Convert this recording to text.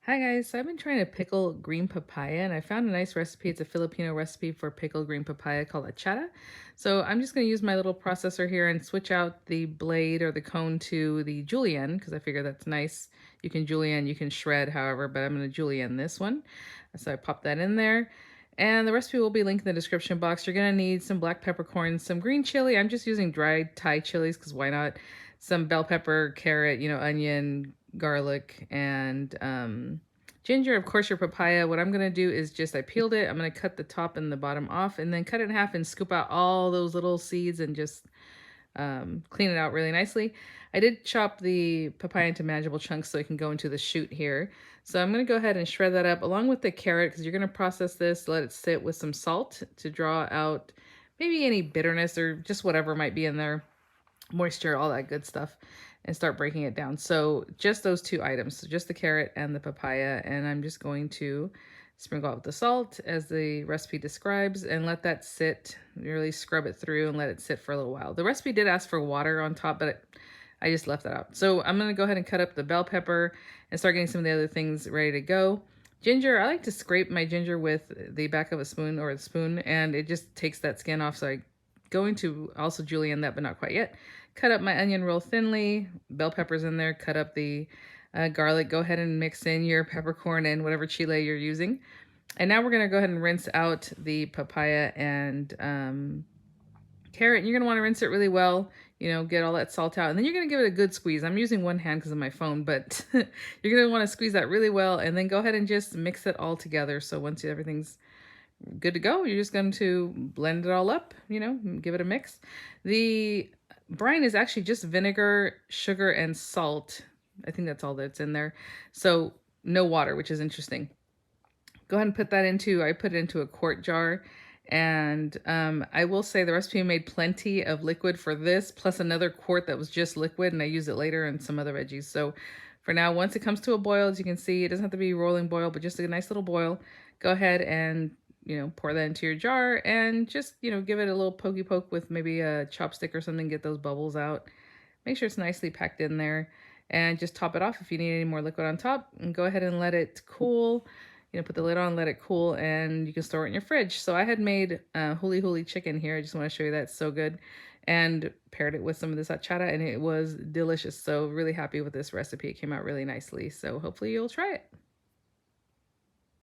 Hi guys, so I've been trying to pickle green papaya and I found a nice recipe. It's a Filipino recipe for pickled green papaya called Atchara. So I'm just going to use my little processor here and switch out the blade or the cone to the julienne because I figure that's nice. You can julienne, you can shred, however, but I'm going to julienne this one. So I pop that in there. And the recipe will be linked in the description box. You're going to need some black peppercorns, some green chili. I'm just using dried Thai chilies because why not? Some bell pepper, carrot, onion, garlic, and ginger. Of course, your papaya. What I'm going to do is I peeled it. I'm going to cut the top and the bottom off and then cut it in half and scoop out all those little seeds and just clean it out really nicely. I did chop the papaya into manageable chunks so it can go into the shoot here. So I'm going to go ahead and shred that up along with the carrot because you're going to process this, let it sit with some salt to draw out maybe any bitterness or just whatever might be in there, moisture, all that good stuff, and start breaking it down. So just those two items, so just the carrot and the papaya, and I'm just going to sprinkle out with the salt as the recipe describes and let that sit, really scrub it through and let it sit for a little while. The recipe did ask for water on top, but I just left that out. So I'm going to go ahead and cut up the bell pepper and start getting some of the other things ready to go. Ginger, I like to scrape my ginger with the back of a spoon or a spoon, and it just takes that skin off. So I'm going to also julienne that, but not quite yet. Cut up my onion real thinly, bell peppers in there, cut up the garlic. Go ahead and mix in your peppercorn and whatever chile you're using. And now we're going to go ahead and rinse out the papaya and carrot. And you're going to want to rinse it really well, get all that salt out. And then you're going to give it a good squeeze. I'm using one hand because of my phone, but you're going to want to squeeze that really well. And then go ahead and just mix it all together. So once everything's good to go, you're just going to blend it all up, give it a mix. The brine is actually just vinegar, sugar, and salt. I think that's all that's in there. So no water, which is interesting. Go ahead and put that I put it into a quart jar. And I will say the recipe made plenty of liquid for this, plus another quart that was just liquid, and I use it later in some other veggies. So for now, once it comes to a boil, as you can see, it doesn't have to be a rolling boil, but just a nice little boil. Go ahead and pour that into your jar and just, give it a little pokey poke with maybe a chopstick or something, get those bubbles out. Make sure it's nicely packed in there and just top it off if you need any more liquid on top, and go ahead and let it cool. Put the lid on, let it cool, and you can store it in your fridge. So I had made huli huli chicken here. I just want to show you that it's so good, and paired it with some of this atchara, and it was delicious. So really happy with this recipe. It came out really nicely. So hopefully you'll try it.